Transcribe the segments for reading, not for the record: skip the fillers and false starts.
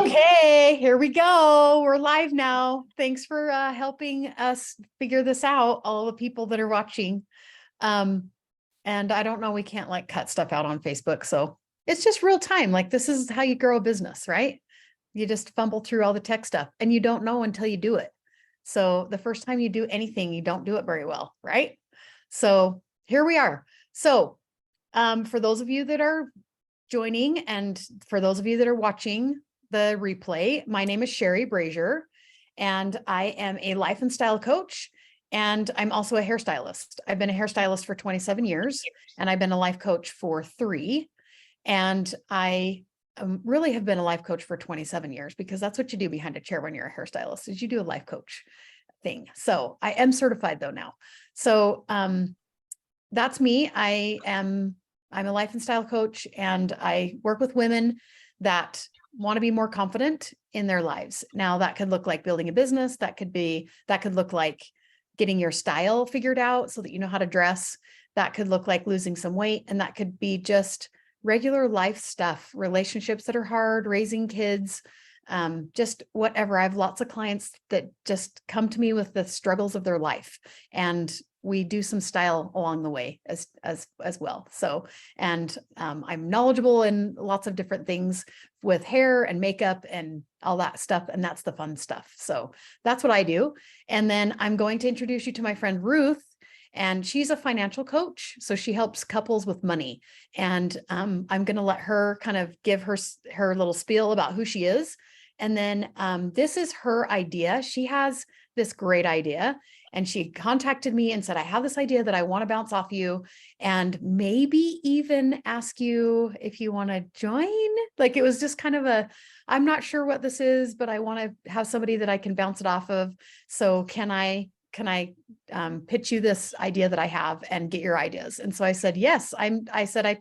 Okay, here we go. We're live now. Thanks for helping us figure this out, all the people that are watching. And I don't know, we can't like cut stuff out on Facebook. So it's just real time. Like this is how you grow a business, right? You just fumble through all the tech stuff and you don't know until you do it. So the first time you do anything, you don't do it very well, right? So here we are. So for those of you that are joining and for those of you that are watching the replay, my name is Sherry Brazier, and I am a life and style coach, and I'm also a hairstylist. I've been a hairstylist for 27 years, and I've been a life coach for 3. And I really have been a life coach for 27 years because that's what you do behind a chair when you're a hairstylist, is you do a life coach thing. So I am certified though now. So that's me. I'm a life and style coach, and I work with women that want to be more confident in their lives. Now that could look like building a business. That could look like getting your style figured out so that you know how to dress. That could look like losing some weight. And that could be just regular life stuff, relationships that are hard, raising kids, just whatever. I have lots of clients that just come to me with the struggles of their life, and we do some style along the way as well. So, and I'm knowledgeable in lots of different things with hair and makeup and all that stuff. And that's the fun stuff. So that's what I do. And then I'm going to introduce you to my friend Ruth, and she's a financial coach. So she helps couples with money. And I'm going to let her kind of give her little spiel about who she is. And then this is her idea. She has this great idea, and she contacted me and said, I have this idea that I want to bounce off you and maybe even ask you if you want to join. Like it was just kind of I'm not sure what this is, but I want to have somebody that I can bounce it off of. So can I pitch you this idea that I have and get your ideas? And so I said, yes, I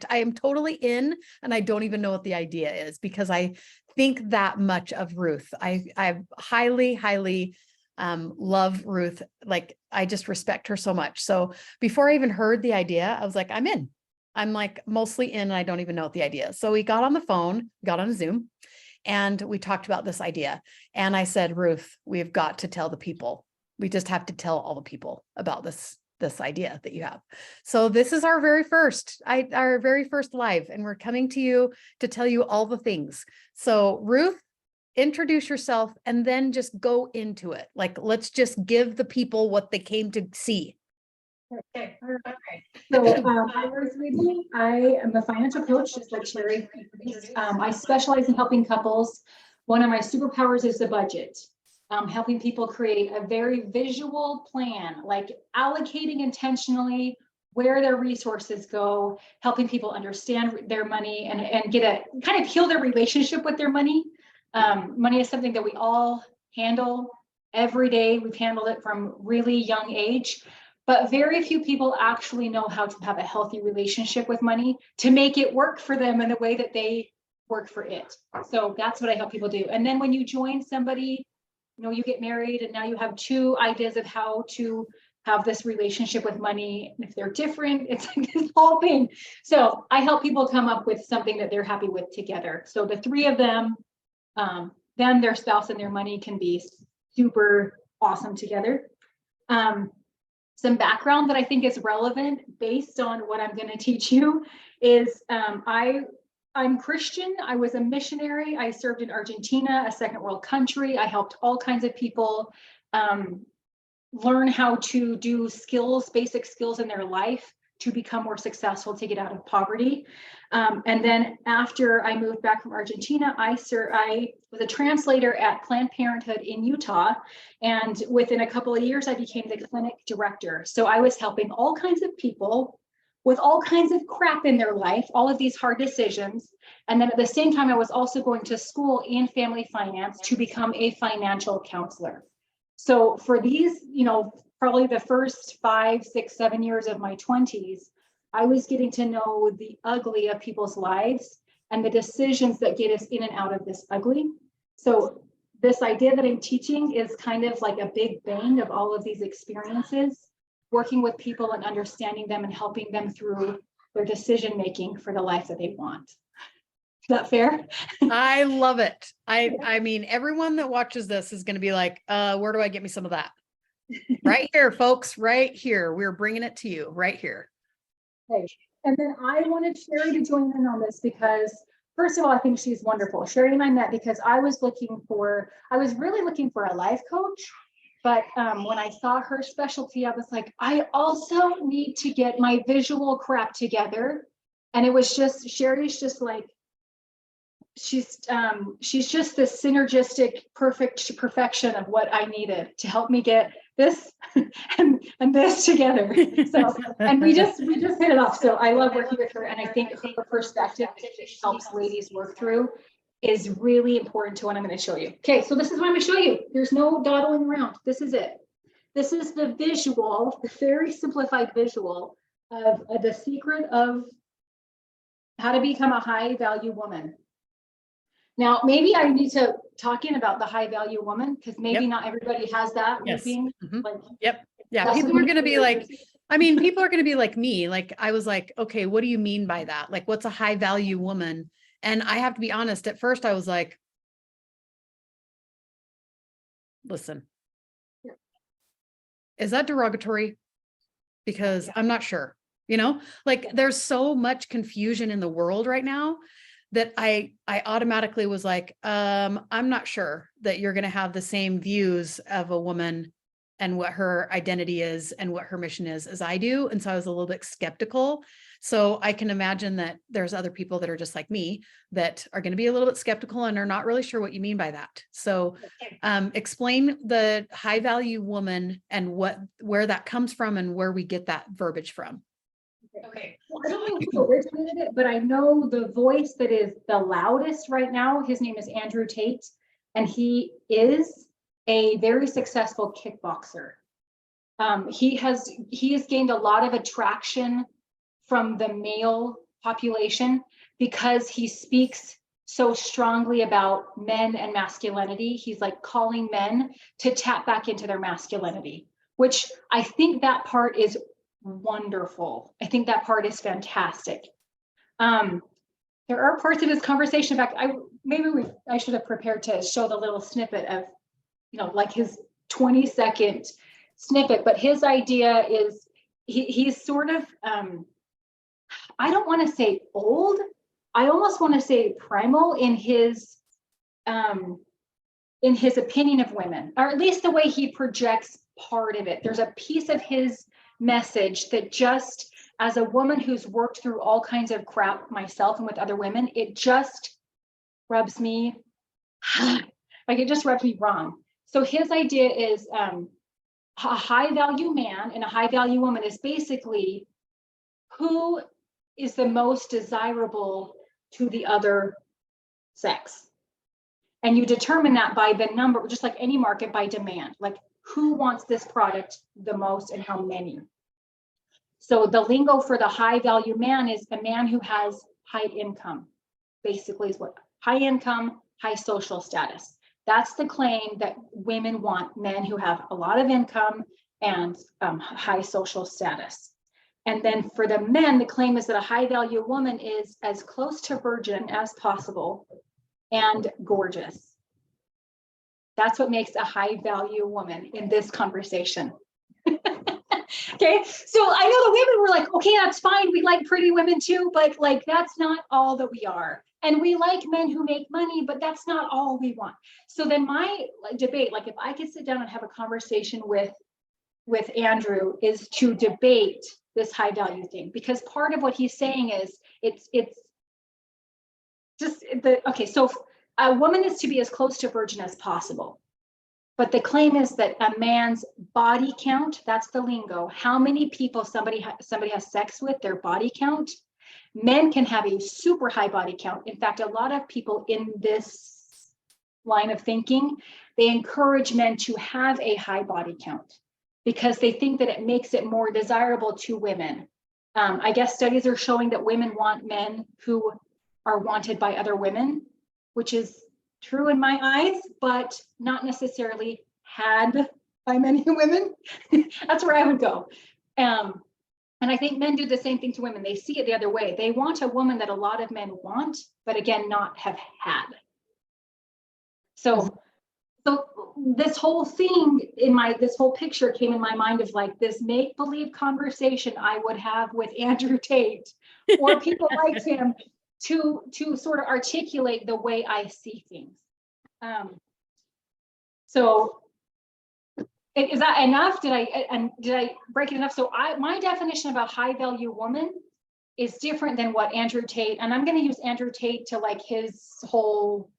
am totally in, and I don't even know what the idea is because I think that much of Ruth. I highly love Ruth. Like I just respect her so much. So before I even heard the idea, I was like, I'm in. I'm like mostly in, and I don't even know what the idea is. So we got on the phone, got on Zoom, and we talked about this idea. And I said, Ruth, we've got to tell the people. We just have to tell all the people about this idea that you have. So this is our very first live, and we're coming to you to tell you all the things. So Ruth, introduce yourself and then just go into it. Like, let's just give the people what they came to see. Okay. All right. So I'm Ruth Ridley. I am a financial coach, just like Sherry. I specialize in helping couples. One of my superpowers is the budget. Helping people create a very visual plan, like allocating intentionally where their resources go, helping people understand their money and get a kind of heal their relationship with their money. Money is something that we all handle every day. We've handled it from really young age, but very few people actually know how to have a healthy relationship with money to make it work for them in the way that they work for it. So that's what I help people do. And then when you join somebody, you get married and now you have 2 ideas of how to have this relationship with money. And if they're different, it's like this whole thing. So I help people come up with something that they're happy with together. So the 3 of them, their spouse and their money can be super awesome together. Some background that I think is relevant based on what I'm going to teach you is I'm Christian. I was a missionary. I served in Argentina, a second world country. I helped all kinds of people learn how to do basic skills in their life to become more successful, to get out of poverty. And then after I moved back from Argentina, I was a translator at Planned Parenthood in Utah. And within a couple of years, I became the clinic director. So I was helping all kinds of people with all kinds of crap in their life, all of these hard decisions. And then at the same time, I was also going to school in family finance to become a financial counselor. So for these, probably the first 5, 6, 7 years of my 20s, I was getting to know the ugly of people's lives and the decisions that get us in and out of this ugly. So this idea that I'm teaching is kind of like a big bang of all of these experiences, working with people and understanding them and helping them through their decision making for the life that they want. that fair? I love it. I mean, everyone that watches this is going to be like, where do I get me some of that? Right here, folks, right here. We're bringing it to you right here. Okay. And then I wanted Sherry to join in on this because, first of all, I think she's wonderful. Sherry and I met because I was really looking for a life coach. But when I saw her specialty, I was like, I also need to get my visual crap together. And it was just, Sherry's just like, she's just this synergistic perfection of what I needed to help me get this and this together. So, and we just hit it off. So I love working with her, and I think her perspective that she helps ladies work through is really important to what I'm going to show you. Okay, so this is what I'm going to show you. There's no dawdling around. This is it. This is the visual, the very simplified visual of the secret of how to become a high value woman. Now, maybe I need to talk in about the high value woman, because maybe not everybody has that. Yes. Looking, Mhm. like, Yep. Yeah. that's People what are going to be you're- like, I mean, people are going to be like me. Like, I was like, okay, what do you mean by that? Like, what's a high value woman? And I have to be honest, at first I was like, listen, Yeah. is that derogatory? Because Yeah. I'm not sure, like there's so much confusion in the world right now that I automatically was like, I'm not sure that you're going to have the same views of a woman and what her identity is and what her mission is as I do. And so I was a little bit skeptical. So I can imagine that there's other people that are just like me that are going to be a little bit skeptical and are not really sure what you mean by that. So explain the high value woman and where that comes from and where we get that verbiage from. Okay. Well, I don't know who originated it, but I know the voice that is the loudest right now, his name is Andrew Tate, and he is a very successful kickboxer. He has gained a lot of attraction from the male population because he speaks so strongly about men and masculinity. He's like calling men to tap back into their masculinity, which I think that part is wonderful. I think that part is fantastic. There are parts of his conversation. In fact, I should have prepared to show the little snippet of, like his 20-second snippet, but his idea is he's sort of, I don't want to say old. I almost want to say primal in his opinion of women, or at least the way he projects part of it. There's a piece of his message that, just as a woman who's worked through all kinds of crap myself and with other women, it just rubs me like it just rubs me wrong. So his idea is a high value man and a high value woman is basically who is the most desirable to the other sex. And you determine that by the number, just like any market, by demand, like who wants this product the most and how many. So the lingo for the high value man is a man who has high income, basically is what high income, high social status. That's the claim that women want men who have a lot of income and high social status. And then for the men, the claim is that a high value woman is as close to virgin as possible and gorgeous. That's what makes a high value woman in this conversation. Okay, so I know the women were like, okay, that's fine. We like pretty women too, but like, that's not all that we are. And we like men who make money, but that's not all we want. So then my debate, like if I could sit down and have a conversation with Andrew, is to debate this high value thing, because part of what he's saying is it's just okay. So a woman is to be as close to virgin as possible. But the claim is that a man's body count, that's the lingo, how many people somebody has sex with, their body count. Men can have a super high body count. In fact, a lot of people in this line of thinking, they encourage men to have a high body count because they think that it makes it more desirable to women. I guess studies are showing that women want men who are wanted by other women, which is true in my eyes, but not necessarily had by many women. That's where I would go. And I think men do the same thing to women. They see it the other way. They want a woman that a lot of men want, but again, not have had. So this whole thing this whole picture came in my mind of like this make-believe conversation I would have with Andrew Tate or people like him to sort of articulate the way I see things. So is that enough? Did I break it enough? So my definition of a high value woman is different than what Andrew Tate, and I'm going to use Andrew Tate to like his whole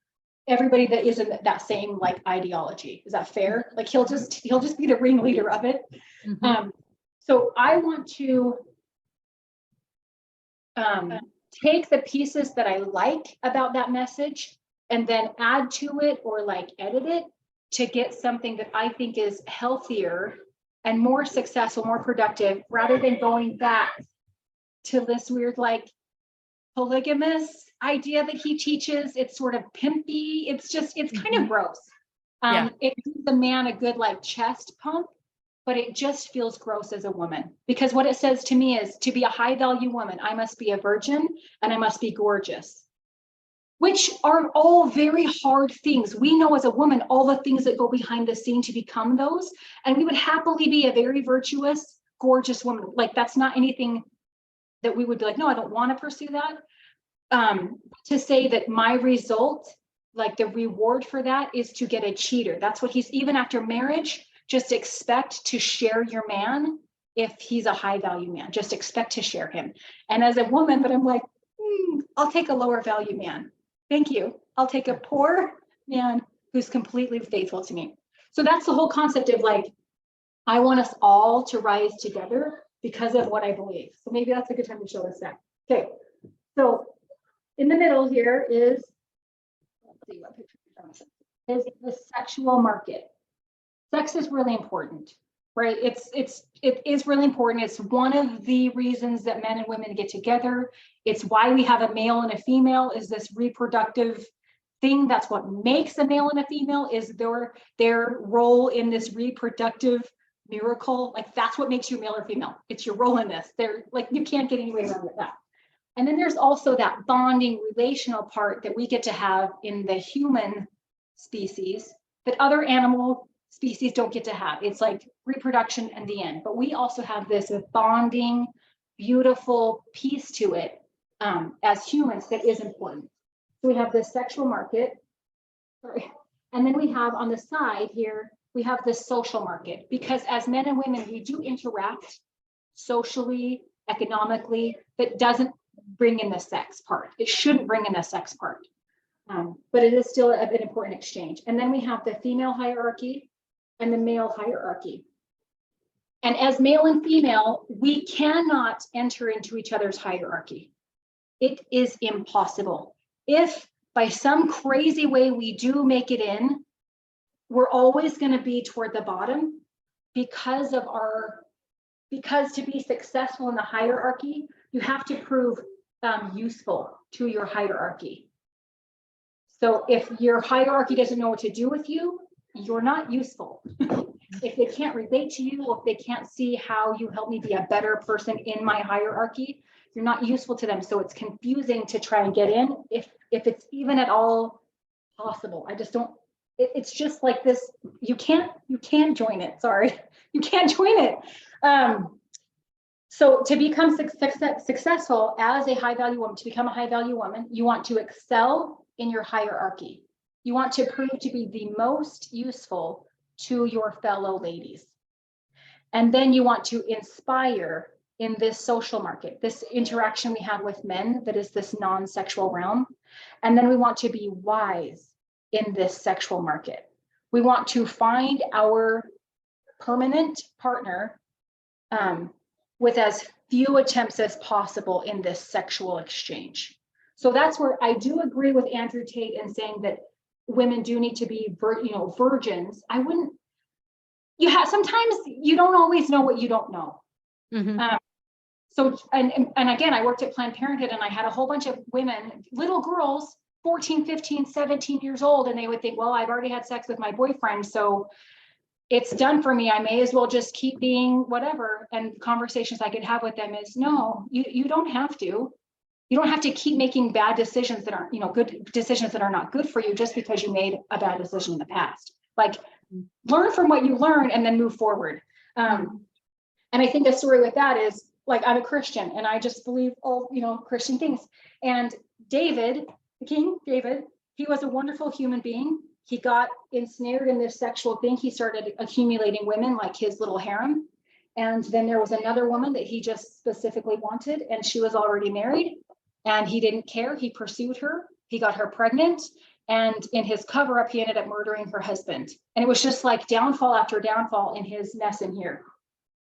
everybody that is in that same like ideology. Is that fair? Like he'll just be the ringleader of it. Mm-hmm. So I want to take the pieces that I like about that message and then add to it or like edit it to get something that I think is healthier and more successful, more productive, rather than going back to this weird like polygamous idea that he teaches. It's sort of pimpy. It's kind of gross. It gives the man a good like chest pump, but it just feels gross as a woman, because what it says to me is to be a high value woman, I must be a virgin and I must be gorgeous, which are all very hard things. We know as a woman, all the things that go behind the scene to become those, and we would happily be a very virtuous, gorgeous woman. Like that's not anything that we would be like, no, I don't want to pursue that. To say that my result, like the reward for that is to get a cheater. That's what he's, even after marriage, just expect to share your man. If he's a high value man, just expect to share him. And as a woman, but I'm like, I'll take a lower value man. Thank you. I'll take a poor man who's completely faithful to me. So that's the whole concept of like, I want us all to rise together because of what I believe. So maybe that's a good time to show this now. Okay. So in the middle here is, let's see what picture is the sexual market. Sex is really important, right? It is really important. It's one of the reasons that men and women get together. It's why we have a male and a female, is this reproductive thing. That's what makes a male and a female, is their role in this reproductive miracle. Like that's what makes you male or female. It's your role in this. They're like, you can't get any way around with that. And then there's also that bonding relational part that we get to have in the human species that other animal species don't get to have. It's like reproduction and the end. But we also have this bonding, beautiful piece to it as humans that is important. So we have this sexual market. Sorry. And then we have on the side here, we have the social market, because as men and women, we do interact socially, economically. That doesn't bring in the sex part. It shouldn't bring in the sex part, but it is still an important exchange. And then we have the female hierarchy and the male hierarchy. And as male and female, we cannot enter into each other's hierarchy. It is impossible. If by some crazy way we do make it in, we're always going to be toward the bottom because to be successful in the hierarchy, you have to prove useful to your hierarchy. So if your hierarchy doesn't know what to do with you, you're not useful. If they can't relate to you, or if they can't see how you help me be a better person in my hierarchy, you're not useful to them. So it's confusing to try and get in if it's even at all possible. I just don't, it's just like this. You can't join it. Sorry, you can't join it. So to become successful as a high value woman, to become a high value woman, you want to excel in your hierarchy. You want to prove to be the most useful to your fellow ladies. And then you want to inspire in this social market, this interaction we have with men that is this non-sexual realm. And then we want to be wise in this sexual market. We want to find our permanent partner with as few attempts as possible in this sexual exchange. So that's where I do agree with Andrew Tate in saying that women do need to be, virgins. I wouldn't. Sometimes you don't always know what you don't know. Mm-hmm. So again, I worked at Planned Parenthood, and I had a whole bunch of women, little girls, 14, 15, 17 years old, and they would think, well, I've already had sex with my boyfriend, so it's done for me. I may as well just keep being whatever. And conversations I could have with them is, no, you don't have to. You don't have to keep making bad decisions that aren't, good decisions that are not good for you just because you made a bad decision in the past. Like, learn from what you learn and then move forward. And I think the story with that is, like, I'm a Christian and I just believe all, Christian things. And David, the King David, he was a wonderful human being. He got ensnared in this sexual thing. He started accumulating women, like his little harem. And then there was another woman that he just specifically wanted, and she was already married, and he didn't care. He pursued her. He got her pregnant. And in his cover up, he ended up murdering her husband. And it was just like downfall after downfall in his mess in here.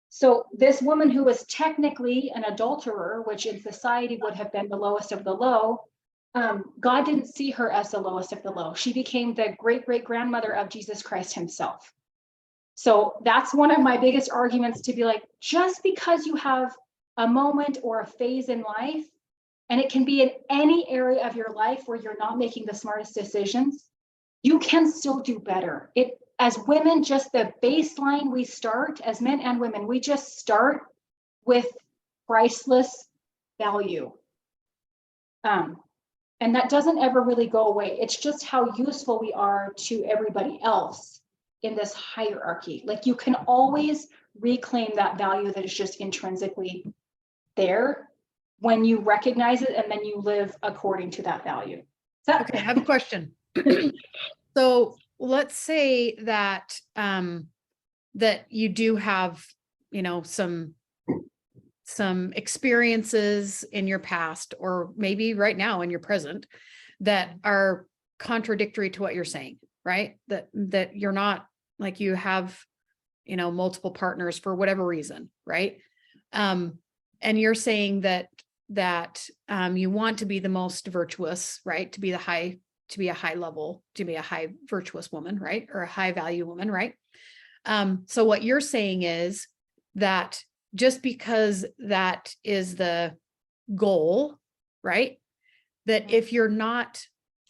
So this woman who was technically an adulterer, which in society would have been the lowest of the low, God didn't see her as the lowest of the low. She became the great-great-grandmother of Jesus Christ himself. So that's one of my biggest arguments, to be like, just because you have a moment or a phase in life, and it can be in any area of your life where you're not making the smartest decisions, you can still do better. As women, just the baseline we start, as men and women, we just start with priceless value. And that doesn't ever really go away. It's just how useful we are to everybody else in this hierarchy. Like, you can always reclaim that value that is just intrinsically there when you recognize it and then you live according to that value. Okay, I have a question. So let's say that that you do have, some experiences in your past, or maybe right now in your present, that are contradictory to what you're saying, right? That you're not, like, you have, multiple partners for whatever reason, right? And you're saying that you want to be the most virtuous, right? To be a high virtuous woman, right? Or a high value woman, right? So what you're saying is that just because that is the goal, right? That if you're not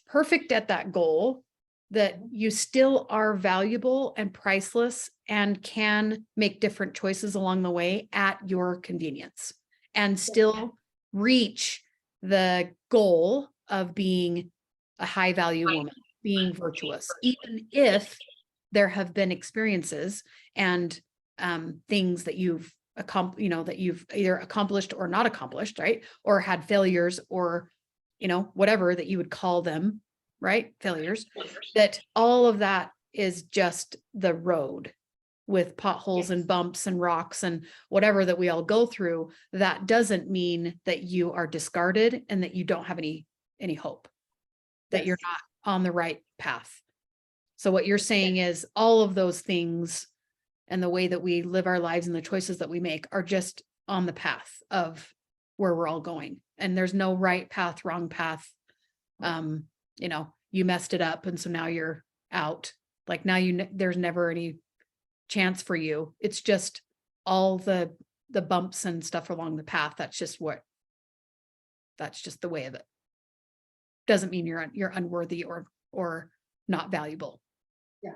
perfect at that goal, that you still are valuable and priceless and can make different choices along the way at your convenience and still reach the goal of being a high value woman, being virtuous, even if there have been experiences and things that you've that you've either accomplished or not accomplished, right? Or had failures, or, whatever that you would call them, right? Failures, that all of that is just the road with potholes and bumps and rocks and whatever that we all go through. That doesn't mean that you are discarded and that you don't have any hope, that you're not on the right path. So what you're saying is all of those things and the way that we live our lives and the choices that we make are just on the path of where we're all going. And there's no right path, wrong path. You messed it up, and so now you're out. Like, now there's never any chance for you. It's just all the bumps and stuff along the path. That's just the way of it. Doesn't mean you're unworthy or not valuable. Yeah,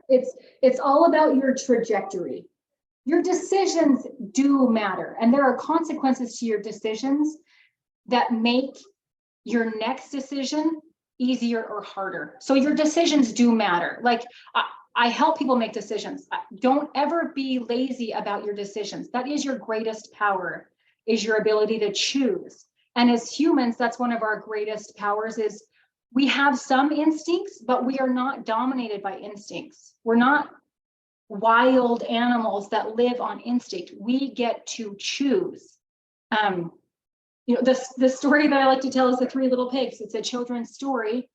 it's all about your trajectory. Your decisions do matter, and there are consequences to your decisions that make your next decision easier or harder. So your decisions do matter. Like, I help people make decisions. Don't ever be lazy about your decisions. That is your greatest power, is your ability to choose. And as humans, that's one of our greatest powers, is we have some instincts, but we are not dominated by instincts. We're not wild animals that live on instinct. We get to choose. The story that I like to tell is The Three Little Pigs. It's a children's story,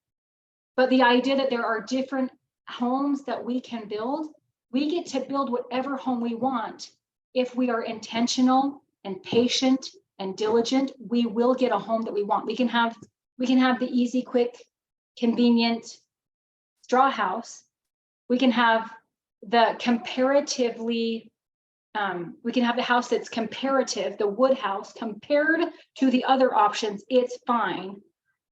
but the idea that there are different homes that we can build, we get to build whatever home we want. If we are intentional and patient and diligent, we will get a home that we want. We can have the easy, quick, convenient straw house. We can have the comparatively, we can have the house that's comparative, the wood house, compared to the other options, it's fine.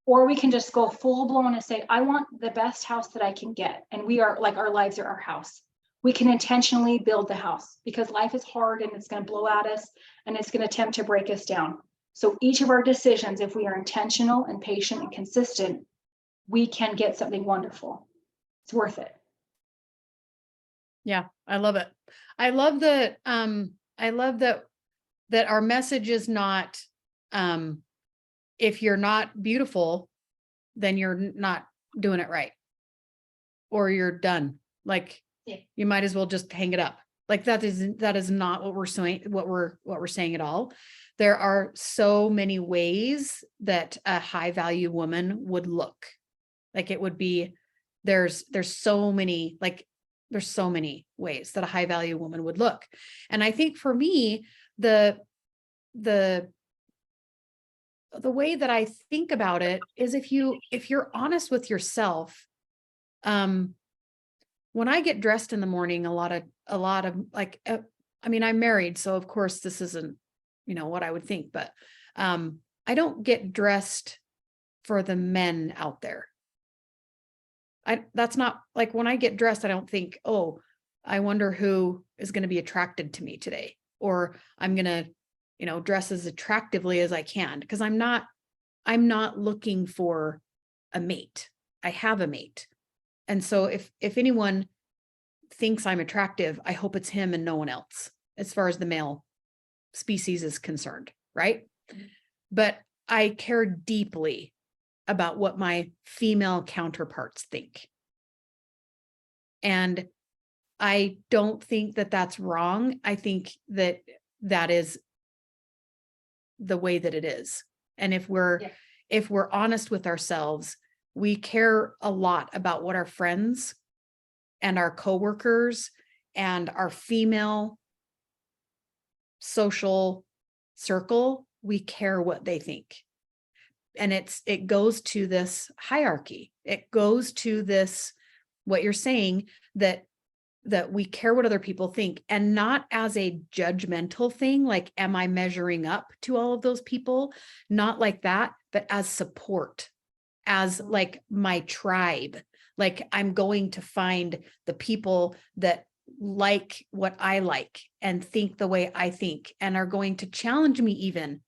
Or we can just go full blown and say, I want the best house that I can get. And we are like, our lives are our house. we can intentionally build the house, because life is hard and it's going to blow at us and it's going to attempt to break us down. So each of our decisions, if we are intentional and patient and consistent, we can get something wonderful. It's worth it. Yeah, I love it. I love that that our message is not if you're not beautiful, then you're not doing it right. Or you're done. Like Yeah. you might as well just hang it up. Like that is not what we're saying, what we're saying at all. There are so many ways that a high value woman would look. Like it would be, there's so many, like there's so many ways that a high value woman would look. And I think for me, the way that I think about it is if you're honest with yourself, when I get dressed in the morning, a lot of like, I mean, I'm married, so of course this isn't, what I would think, but, I don't get dressed for the men out there. That's not like when I get dressed, I don't think, oh, I wonder who is going to be attracted to me today, or I'm going to, dress as attractively as I can. Because I'm not looking for a mate. I have a mate. And so if anyone thinks I'm attractive, I hope it's him and no one else, as far as the male species is concerned. Right. But I care deeply about what my female counterparts think. And I don't think that that's wrong. I think that that is the way that it is. And if we're honest with ourselves, we care a lot about what our friends and our coworkers and our female social circle, we care what they think. And it goes to this hierarchy. It goes to this, what you're saying, that we care what other people think, and not as a judgmental thing. Like, am I measuring up to all of those people? Not like that, but as support, as like my tribe. Like I'm going to find the people that like what I like and think the way I think, and are going to challenge me even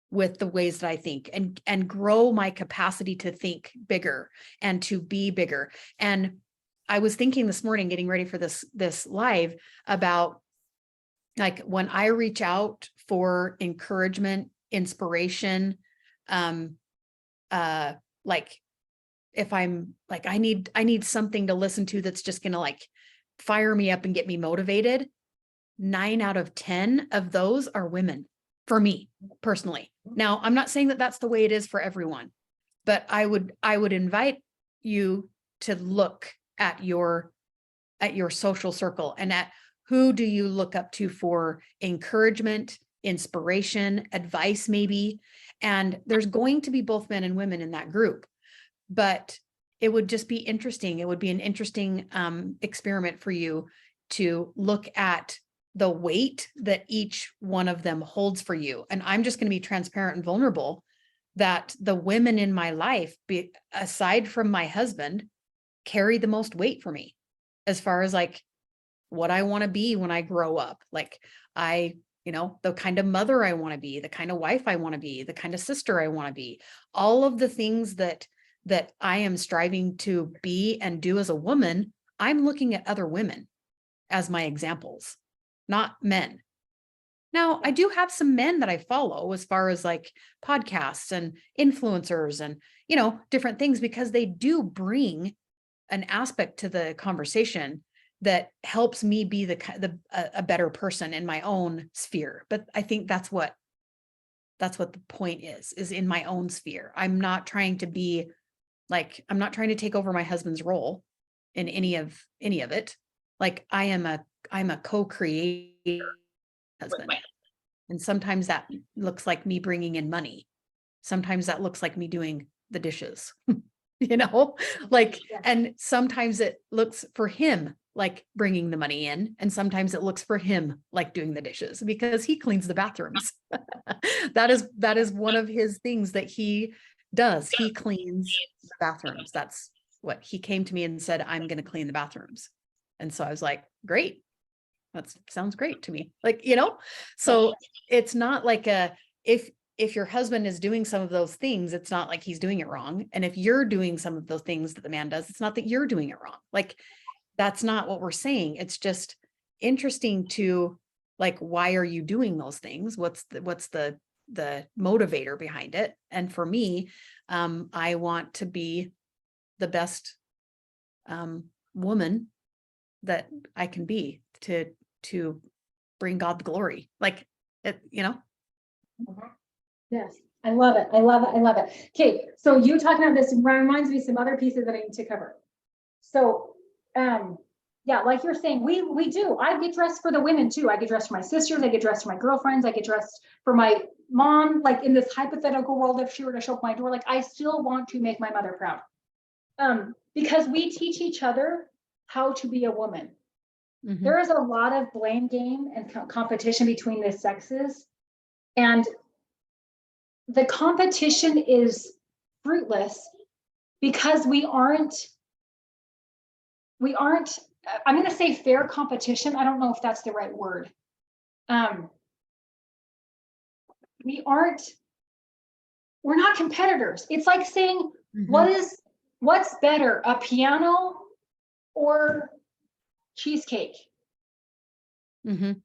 with the ways that I think, and grow my capacity to think bigger and to be bigger. And I was thinking this morning, getting ready for this live, about like when I reach out for encouragement, inspiration, like if I'm like, I need something to listen to that's just going to like fire me up and get me motivated. 9 out of 10 of those are women for me personally. Now, I'm not saying that that's the way it is for everyone, but I would invite you to look at your social circle, and at who do you look up to for encouragement, inspiration, advice, maybe. And there's going to be both men and women in that group, but it would just be interesting. It would be an interesting experiment for you to look at the weight that each one of them holds for you. And I'm just going to be transparent and vulnerable that the women in my life, aside from my husband, carry the most weight for me, as far as like what I want to be when I grow up. Like the kind of mother I want to be, the kind of wife I want to be, the kind of sister I want to be, all of the things that I am striving to be and do as a woman. I'm looking at other women as my examples, not men. Now, I do have some men that I follow as far as like podcasts and influencers and, different things, because they do bring an aspect to the conversation that helps me be a better person in my own sphere. But I think that's what the point is in my own sphere. I'm not trying to be like, I'm not trying to take over my husband's role in any of it. Like I'm a co-creator husband. And sometimes that looks like me bringing in money. Sometimes that looks like me doing the dishes, like, and sometimes it looks for him like bringing the money in. And sometimes it looks for him like doing the dishes, because he cleans the bathrooms. That is one of his things that he does. He cleans the bathrooms. That's what he came to me and said, I'm going to clean the bathrooms. And so I was like, great. That sounds great to me. Like, you know, so it's not like if your husband is doing some of those things, it's not like he's doing it wrong. And if you're doing some of those things that the man does, it's not that you're doing it wrong. Like, that's not what we're saying. It's just interesting to like, why are you doing those things? What's the motivator behind it? And for me, I want to be the best woman that I can be to bring God the glory. Like it, you know. Yes, I love it. I love it. I love it. Okay, so you talking about this reminds me of some other pieces that I need to cover. So, yeah, like you're saying, we do. I get dressed for the women too. I get dressed for my sisters. I get dressed for my girlfriends. I get dressed for my mom. Like in this hypothetical world, if she were to show up my door, like I still want to make my mother proud. Because we teach each other how to be a woman. Mhm. There is a lot of blame game and competition between the sexes, and the competition is fruitless because we aren't, I'm going to say fair competition. I don't know if that's the right word. We're not competitors. It's like saying, Mhm. what's better, a piano or cheesecake? Mhm.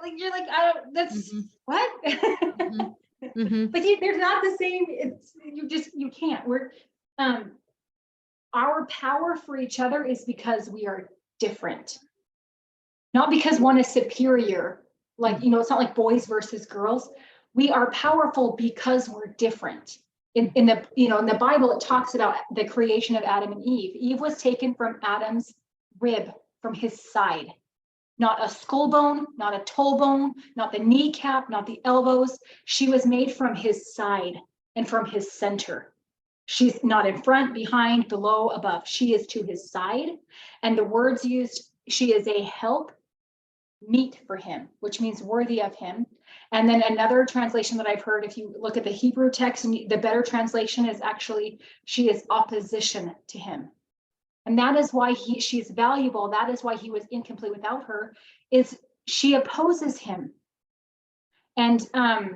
Like you're like, I don't, that's Mhm. what? Mhm. Mhm. Like they're not the same. It's you can't. Our power for each other is because we are different, not because one is superior. Like, you know, it's not like boys versus girls. We are powerful because we're different. In the, you know, in the Bible, it talks about the creation of Adam and Eve. Eve was taken from Adam's rib, from his side. Not a skull bone, not a toe bone, not the kneecap, not the elbows. She was made from his side and from his center. She's not in front, behind, below, above. She is to his side. And the words used, she is a help meet for him, which means worthy of him. And then another translation that I've heard, if you look at the Hebrew text, and the better translation is actually, she is opposition to him. And that is why she's valuable. That is why he was incomplete without her, is she opposes him. And I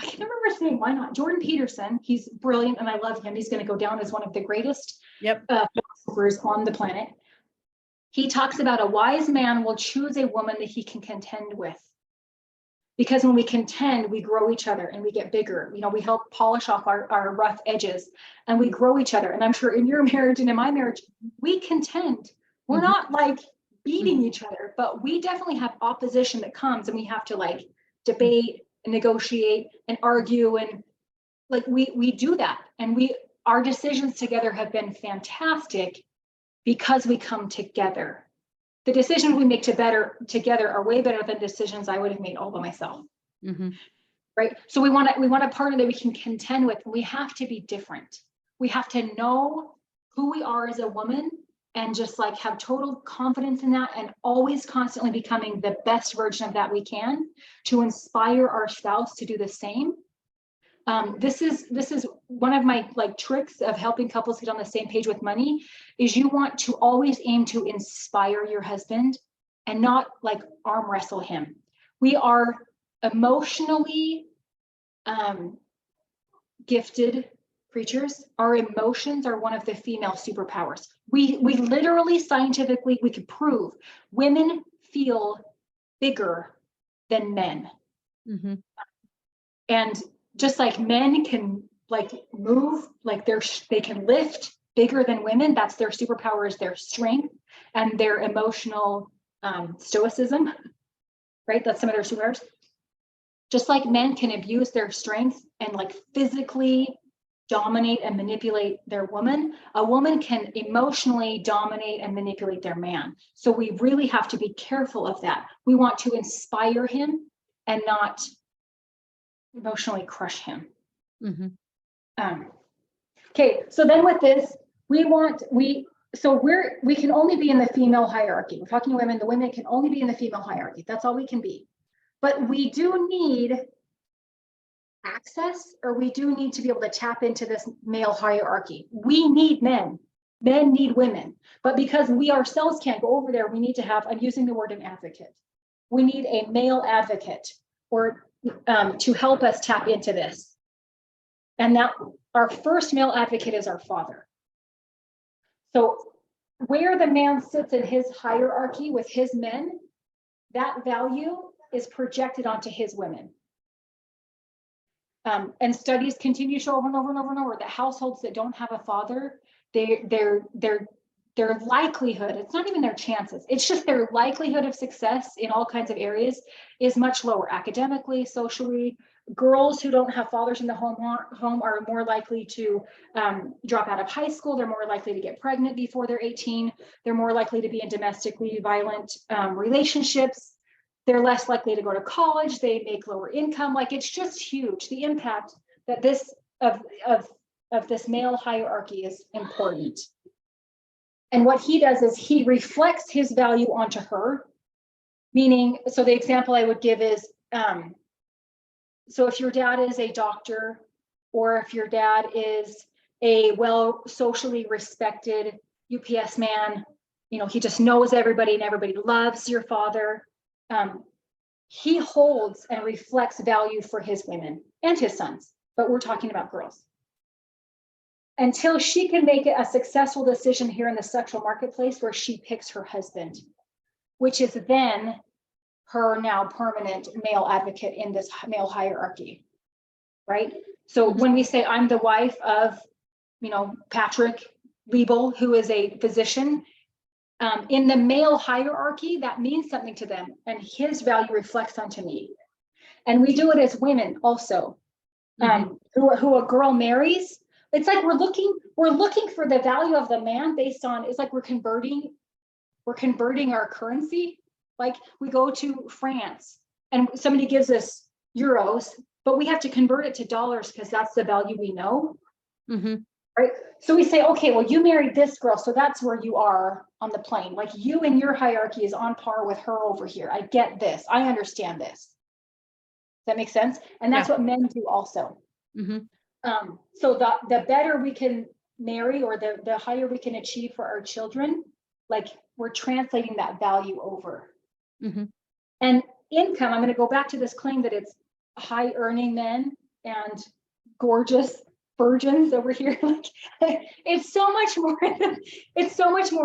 can't remember his name. Why not? Jordan Peterson. He's brilliant and I love him. He's going to go down as one of the greatest philosophers on the planet. He talks about a wise man will choose a woman that he can contend with. Because when we contend, we grow each other and we get bigger. You know, we help polish off our rough edges and we grow each other. And I'm sure in your marriage and in my marriage, we contend. We're not like beating each other, but we definitely have opposition that comes and we have to like debate and negotiate and argue. And like we do that. And our decisions together have been fantastic because we come together. The decisions we make together are way better than decisions I would have made all by myself. Right? So we want a partner that we can contend with. We have to be different. We have to know who we are as a woman and just like have total confidence in that and always constantly becoming the best version of that we can to inspire our spouse to do the same. This is one of my like tricks of helping couples get on the same page with money is you want to always aim to inspire your husband and not like arm wrestle him. We are emotionally gifted creatures. Our emotions are one of the female superpowers. We literally scientifically, we could prove women feel bigger than men. And just like men can like move, like they can lift bigger than women. That's their superpower, is their strength and their emotional stoicism, right? That's some of their superpowers. Just like men can abuse their strength and like physically dominate and manipulate their woman, a woman can emotionally dominate and manipulate their man. So we really have to be careful of that. We want to inspire him and not emotionally crush him. Okay, so then with this, we can only be in the female hierarchy. We're talking to women, the women can only be in the female hierarchy. That's all we can be. But we do need access, or we do need to be able to tap into this male hierarchy. We need men. Men need women, but because we ourselves can't go over there, we need to have, I'm using the word an advocate. We need a male advocate or to help us tap into this. And that our first male advocate is our father. So where the man sits in his hierarchy with his men, that value is projected onto his women. And studies continue to show over and over and over and over that households that don't have a father, their likelihood, it's not even their chances, it's just their likelihood of success in all kinds of areas is much lower, academically, socially. Girls who don't have fathers in the home are more likely to drop out of high school. They're more likely to get pregnant before they're 18. They're more likely to be in domestically violent relationships. They're less likely to go to college. They make lower income. Like, it's just huge. The impact that this of this male hierarchy is important. And what he does is he reflects his value onto her. Meaning, so the example I would give is, so if your dad is a doctor, or if your dad is a well socially respected UPS man, you know, he just knows everybody and everybody loves your father. He holds and reflects value for his women and his sons, but we're talking about girls. Until she can make it a successful decision here in the sexual marketplace where she picks her husband, which is then her now permanent male advocate in this male hierarchy, right? So when we say I'm the wife of, you know, Patrick Liebel, who is a physician, in the male hierarchy, that means something to them, and his value reflects onto me. And we do it as women also, who a girl marries. It's like we're looking for the value of the man based on, it's like we're converting our currency. Like, we go to France and somebody gives us euros, but we have to convert it to dollars because that's the value we know. Right? So we say, okay, well, you married this girl, so that's where you are on the plane. Like, you and your hierarchy is on par with her over here. I get this. I understand this. Does that make sense? And that's what men do also. So the better we can marry, or the higher we can achieve for our children, like, we're translating that value over. And income, I'm going to go back to this claim that it's high earning men and gorgeous virgins over here. Like, it's so much more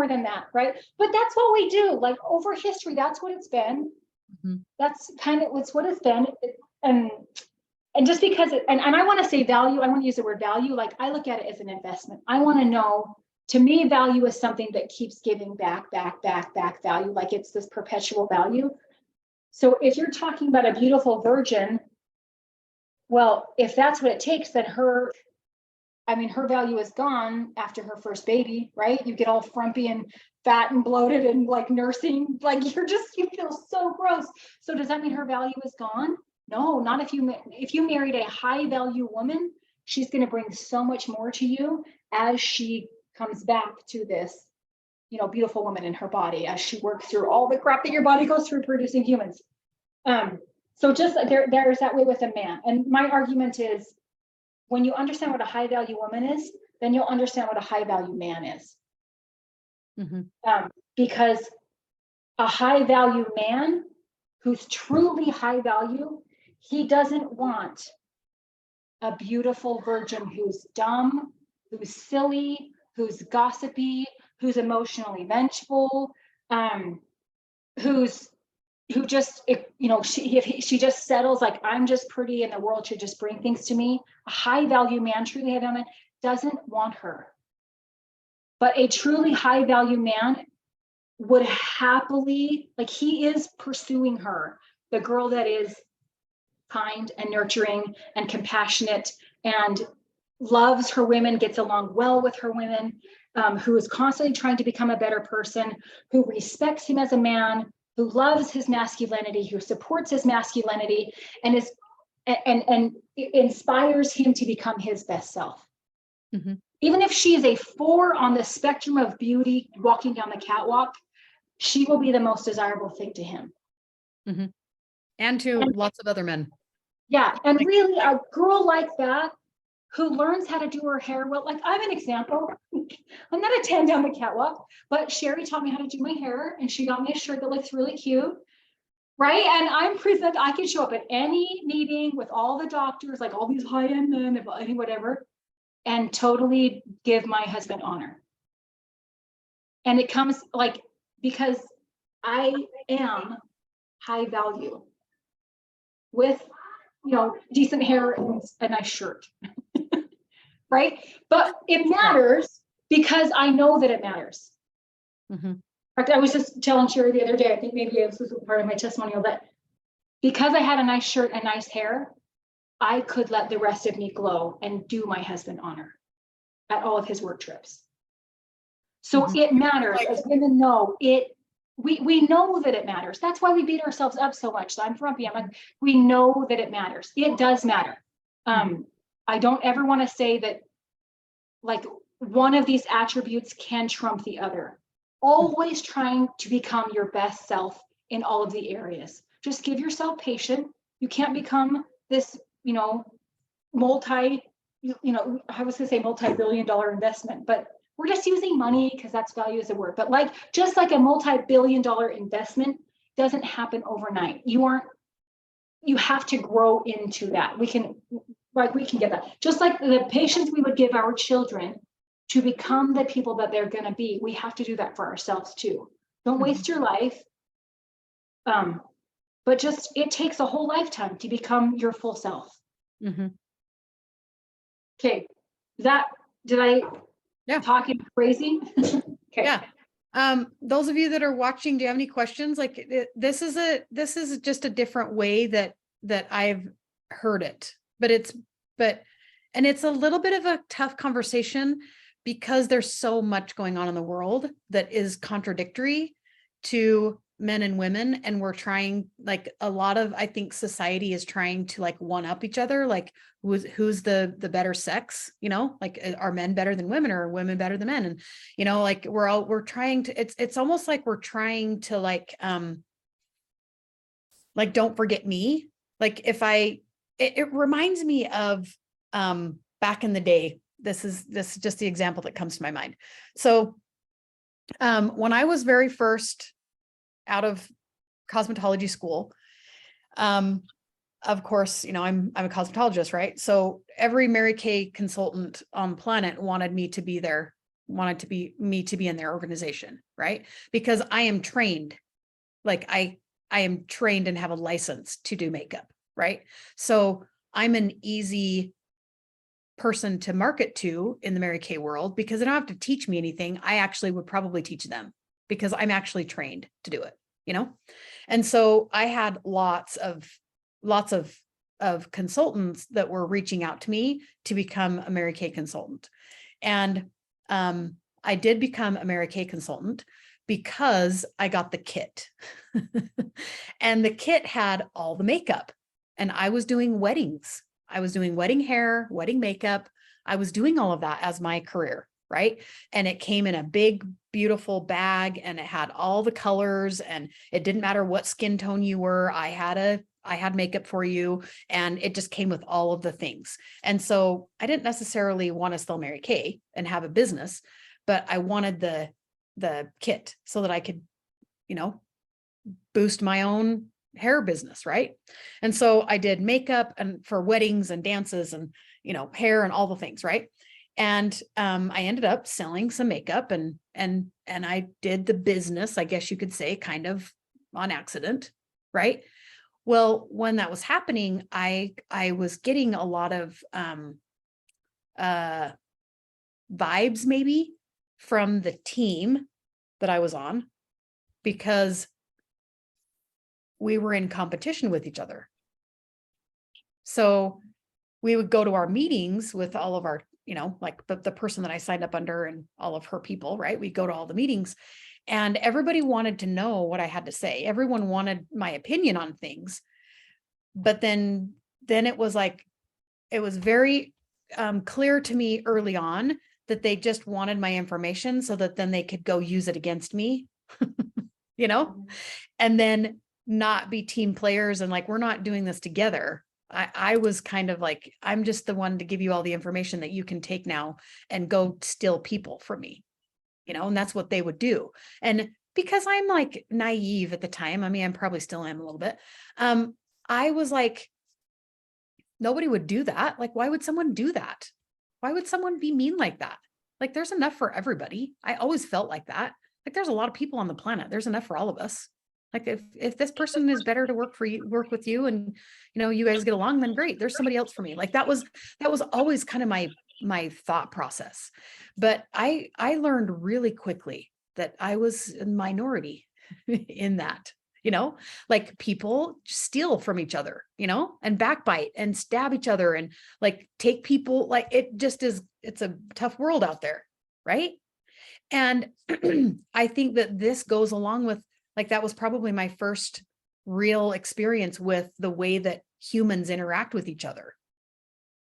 than that, right? But that's what we do. Like, over history, that's what it's been. That's kind of it's what it's been. And just because and I want to say value, I want to use the word value. Like, I look at it as an investment. I want to know, to me, value is something that keeps giving back value. Like, it's this perpetual value. So if you're talking about a beautiful virgin, well, if that's what it takes, then her value is gone after her first baby, right? You get all frumpy and fat and bloated and like nursing, like you feel so gross. So does that mean her value is gone? No, not if you married a high value woman. She's going to bring so much more to you as she comes back to this, you know, beautiful woman in her body, as she works through all the crap that your body goes through producing humans. So just there's that way with a man. And my argument is, when you understand what a high value woman is, then you'll understand what a high value man is. Because a high value man who's truly high value, he doesn't want a beautiful virgin who's dumb, who's silly, who's gossipy, who's emotionally vengeful, who just, you know, she just settles, like, I'm just pretty and the world should just bring things to me. A high value man, truly high value man, doesn't want her. But a truly high value man would happily, like, he is pursuing her, the girl that is kind and nurturing and compassionate and loves her women, gets along well with her women, who is constantly trying to become a better person, who respects him as a man, who loves his masculinity, who supports his masculinity, and inspires him to become his best self. Even if she is a 4 on the spectrum of beauty walking down the catwalk, she will be the most desirable thing to him. And to lots of other men. Yeah, and really, a girl like that, who learns how to do her hair well. Like I'm an example. I'm not a 10 down the catwalk, but Sherry taught me how to do my hair and she got me a shirt that looks really cute. Right. And I can show up at any meeting with all the doctors, like all these high-end men, any whatever, and totally give my husband honor. And it comes like, because I am high value with, decent hair and a nice shirt. Right. But it matters because I know that it matters. Mm-hmm. In fact, I was just telling Sherry the other day, I think maybe this was part of my testimonial, that because I had a nice shirt and nice hair, I could let the rest of me glow and do my husband honor at all of his work trips. So it matters. As women know it, we know that it matters. That's why we beat ourselves up so much. So I'm frumpy. I'm like, we know that it matters. It does matter. I don't ever want to say that like one of these attributes can trump the other. Always trying to become your best self in all of the areas. Just give yourself patience. You can't become this, I was going to say multi-billion-dollar investment, but we're just using money because that's value as a word. But just like a multi-billion-dollar investment doesn't happen overnight. You have to grow into that. We can get that. Just like the patience we would give our children to become the people that they're going to be, we have to do that for ourselves too. Don't waste your life. But just, it takes a whole lifetime to become your full self. Mm-hmm. Okay. Did I talking crazy? Okay. Yeah. Those of you that are watching, do you have any questions? Like this is just a different way that I've heard it, but it's a little bit of a tough conversation because there's so much going on in the world that is contradictory to men and women. And we're trying, like a lot of, I think society is trying to like one up each other. Like who's the better sex, like are men better than women or women better than men? And, like we're trying to, it's almost like we're trying to like don't forget me. Like it reminds me of back in the day. This is just the example that comes to my mind. So when I was very first out of cosmetology school, of course, I'm a cosmetologist, right? So every Mary Kay consultant on the planet wanted me to be in their organization, right? Because I am trained, like I am trained and have a license to do makeup, right? So I'm an easy person to market to in the Mary Kay world because they don't have to teach me anything. I actually would probably teach them because I'm actually trained to do it, And so I had lots of consultants that were reaching out to me to become a Mary Kay consultant. And I did become a Mary Kay consultant because I got the kit. And the kit had all the makeup. And I was doing weddings. I was doing wedding hair, wedding makeup. I was doing all of that as my career, right? And it came in a big, beautiful bag and it had all the colors and it didn't matter what skin tone you were. I had makeup for you and it just came with all of the things. And so I didn't necessarily want to sell Mary Kay and have a business, but I wanted the kit so that I could, boost my own hair business. Right. And so I did makeup and for weddings and dances and, hair and all the things. Right. And I ended up selling some makeup and I did the business, I guess you could say, kind of on accident. Right. Well, when that was happening, I was getting a lot of vibes maybe from the team that I was on because we were in competition with each other. So we would go to our meetings with all of our, like the person that I signed up under and all of her people, right? We'd go to all the meetings and everybody wanted to know what I had to say. Everyone wanted my opinion on things. But then it was like, it was very clear to me early on that they just wanted my information so that then they could go use it against me, and then not be team players and like, we're not doing this together. I was kind of like, I'm just the one to give you all the information that you can take now and go steal people from me, and that's what they would do. And because I'm like naive at the time, I mean, I probably still am a little bit. I was like, nobody would do that. Like, why would someone do that? Why would someone be mean like that? Like, there's enough for everybody. I always felt like that. Like, there's a lot of people on the planet. There's enough for all of us. Like, if this person is better to work for you, work with you, and you guys get along, then great. There's somebody else for me. Like, that was always kind of my thought process. But I learned really quickly that I was a minority in that. Like, people steal from each other, and backbite and stab each other and like take people, like, it just is, it's a tough world out there. Right. And I think that this goes along with, like, that was probably my first real experience with the way that humans interact with each other,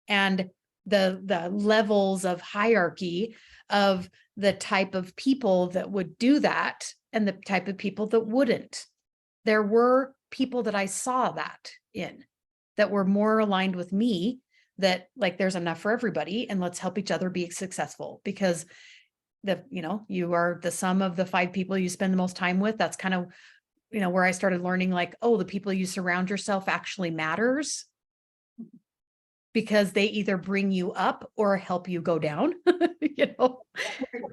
and the levels of hierarchy of the type of people that would do that and the type of people that wouldn't. There were people that I saw that in, that were more aligned with me, that like, there's enough for everybody and let's help each other be successful, because you are the sum of the 5 people you spend the most time with. That's kind of, where I started learning, like, oh, the people you surround yourself actually matters, because they either bring you up or help you go down,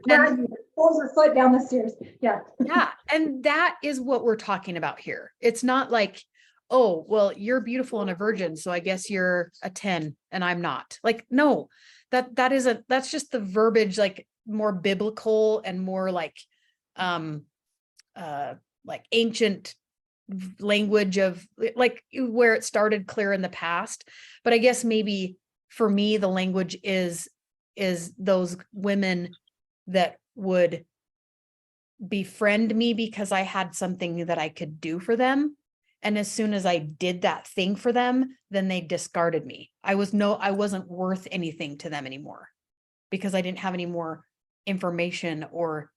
Right, pulls her foot down the stairs. Yeah. Yeah. And that is what we're talking about here. It's not like, oh, well, you're beautiful and a virgin, so I guess you're a 10 and I'm not. Like, no, that's just the verbiage, like more biblical and more like ancient language of like where it started clear in the past. But I guess maybe for me, the language is those women that would befriend me because I had something that I could do for them. And as soon as I did that thing for them, then they discarded me. I wasn't worth anything to them anymore, because I didn't have any more information, or,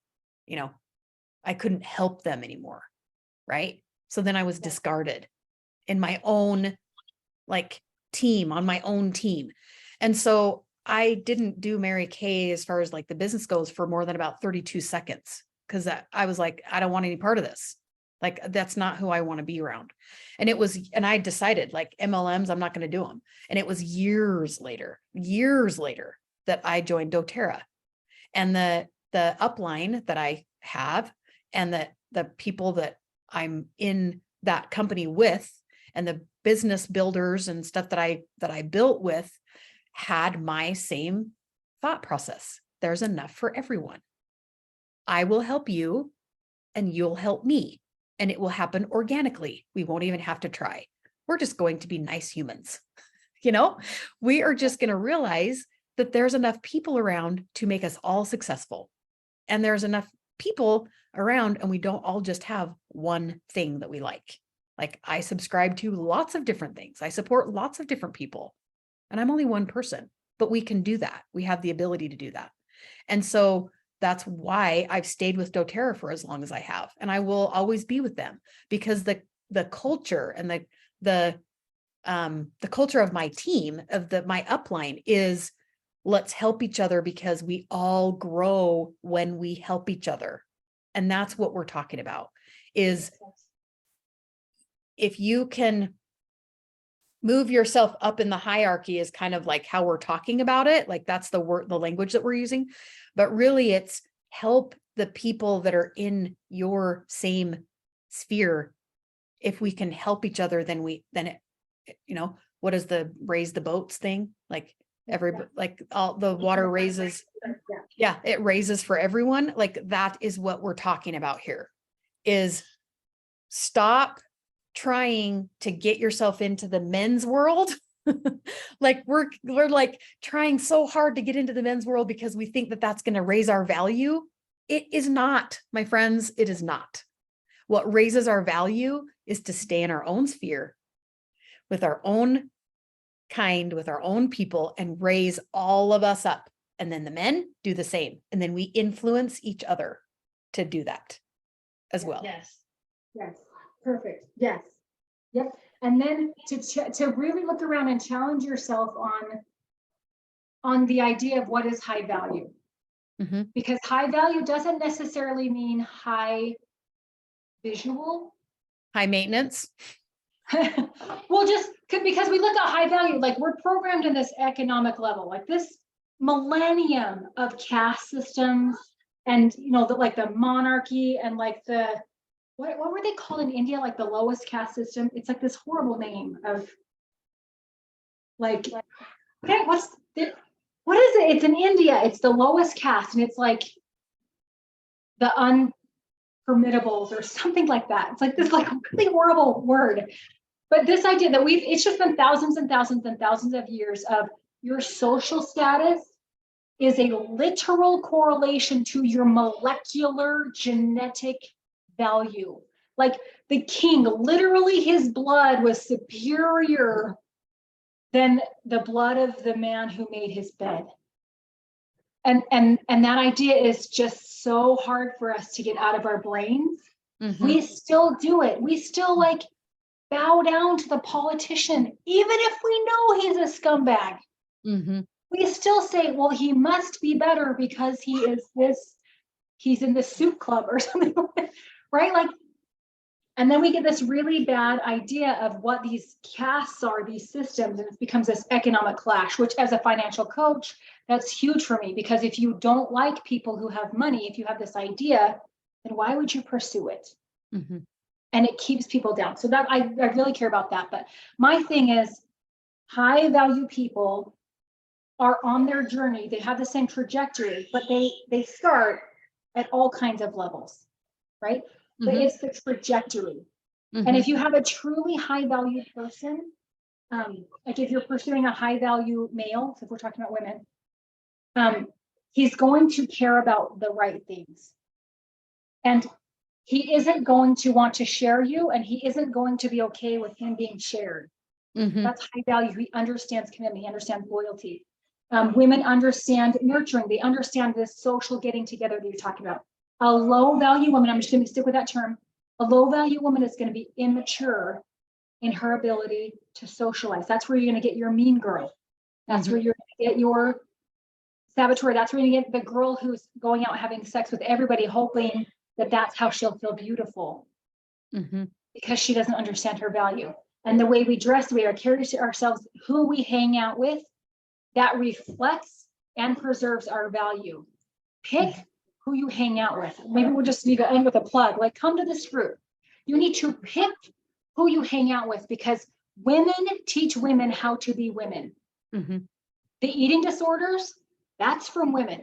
I couldn't help them anymore. Right. So then I was discarded in my own like team, on my own team. And so I didn't do Mary Kay as far as like the business goes for more than about 32 seconds. Cause I was like, I don't want any part of this. Like, that's not who I want to be around. And I decided, like, MLMs, I'm not going to do them. And it was years later that I joined doTERRA, and the upline that I have, and the people that I'm in that company with, and the business builders and stuff that I built with, had my same thought process. There's enough for everyone. I will help you and you'll help me, and it will happen organically. We won't even have to try. We're just going to be nice humans. We are just going to realize that there's enough people around to make us all successful. And there's enough people around, and we don't all just have one thing that we like. Like, I subscribe to lots of different things. I support lots of different people, and I'm only one person, but we can do that. We have the ability to do that. And so that's why I've stayed with doTERRA for as long as I have. And I will always be with them, because the culture and the culture of my team, my upline, is let's help each other, because we all grow when we help each other. And that's what we're talking about, is if you can move yourself up in the hierarchy, is kind of like how we're talking about it. Like, that's the language that we're using, but really it's help the people that are in your same sphere. If we can help each other, then what is the raise the boats thing? Like, like all the water raises. Yeah, it raises for everyone. Like, that is what we're talking about here, is stop trying to get yourself into the men's world. Like, we're like trying so hard to get into the men's world because we think that that's going to raise our value. It is not, my friends. It is not. What raises our value is to stay in our own sphere with our own kind, with our own people, and raise all of us up. And then the men do the same. And then we influence each other to do that as well. Yes. Yes. Perfect. Yes. Yep. And then to really look around and challenge yourself on the idea of what is high value. Mhm. Because high value doesn't necessarily mean high visual. High maintenance. Well, just because we look at high value, like we're programmed in this economic level, like this millennium of caste systems and, you know, like the monarchy and like the, what were they called in India? Like the lowest caste system. It's like this horrible name of like, okay, what is it? It's in India. It's the lowest caste and it's like the unpermittables or something like that. It's like this like really horrible word. But this idea that it's just been thousands and thousands and thousands of years of your social status is a literal correlation to your molecular genetic value. Like the king, literally his blood was superior than the blood of the man who made his bed. And that idea is just so hard for us to get out of our brains. We still do it. We still like bow down to the politician, even if we know he's a scumbag. We still say, well, he must be better because he is this, he's in the soup club or something, right? Like, and then we get this really bad idea of what these castes are, these systems, and it becomes this economic clash, which as a financial coach, that's huge for me, because if you don't like people who have money, if you have this idea, then why would you pursue it? And it keeps people down. So that I really care about that. But my thing is high value people are on their journey. They have the same trajectory, but they start at all kinds of levels, right? But it's the trajectory. And if you have a truly high value person, like if you're pursuing a high value male, so if we're talking about women, he's going to care about the right things. And he isn't going to want to share you, and he isn't going to be okay with him being shared. That's high value. He understands commitment. He understands loyalty. Women understand nurturing. They understand this social getting together that you're talking about. A low value woman, I'm just going to stick with that term. A low value woman is going to be immature in her ability to socialize. That's where you're going to get your mean girl. That's where you're going to get your saboteur. That's where you get the girl who's going out having sex with everybody, hoping that that's how she'll feel beautiful, because she doesn't understand her value. And the way we dress, the way we carry ourselves, who we hang out with, that reflects and preserves our value. Pick who you hang out with. Maybe we'll just need to end with a plug, like come to this group. You need to pick who you hang out with, because women teach women how to be women. The eating disorders, that's from women.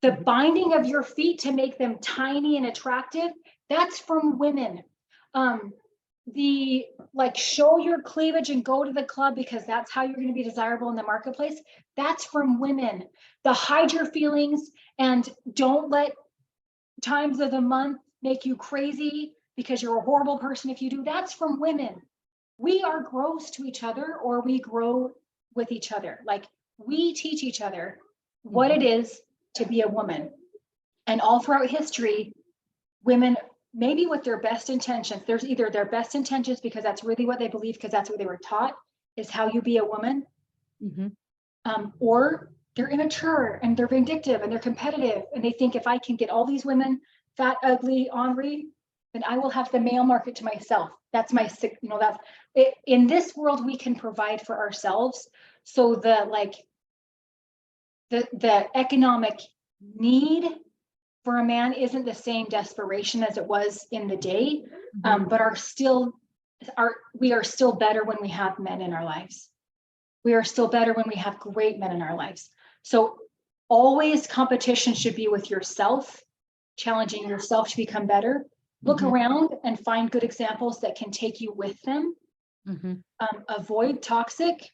The binding of your feet to make them tiny and attractive, that's from women. The like show your cleavage and go to the club because that's how you're going to be desirable in the marketplace, that's from women. The hide your feelings and don't let times of the month make you crazy because you're a horrible person if you do, that's from women. We are gross to each other, or we grow with each other. Like we teach each other what it is to be a woman. And all throughout history, women, maybe with their best intentions, there's either their best intentions because that's really what they believe, because that's what they were taught is how you be a woman, or they're immature and they're vindictive and they're competitive and they think if I can get all these women fat, ugly, ornery, then I will have the male market to myself. That's my, you know, that's it. In this world, we can provide for ourselves. So the economic need for a man isn't the same desperation as it was in the day, but we are still better when we have men in our lives. We are still better when we have great men in our lives. So always competition should be with yourself, challenging yourself to become better. Look around and find good examples that can take you with them. Avoid toxic.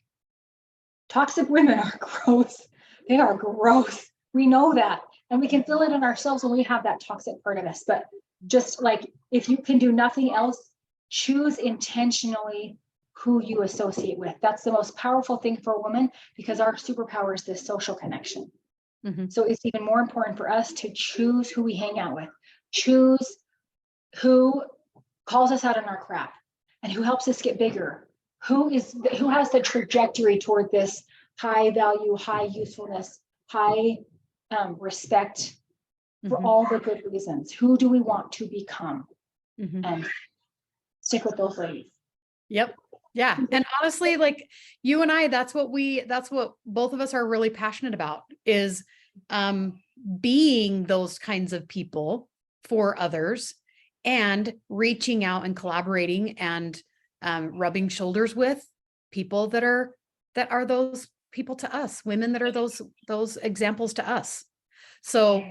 Toxic women are gross. They are gross. We know that. And we can feel it in ourselves when we have that toxic part of us. But just like, if you can do nothing else, choose intentionally who you associate with. That's the most powerful thing for a woman, because our superpower is this social connection. So it's even more important for us to choose who we hang out with, choose who calls us out on our crap. and who helps us get bigger? Who has the trajectory toward this high value, high usefulness, high respect for Mhm, all the good reasons? Who do we want to become? mhm. And stick with those ladies. Yep. Yeah. And honestly, like you and I, that's what both of us are really passionate about is being those kinds of people for others and reaching out and collaborating and rubbing shoulders with people that are those people to us, women that are those examples to us. So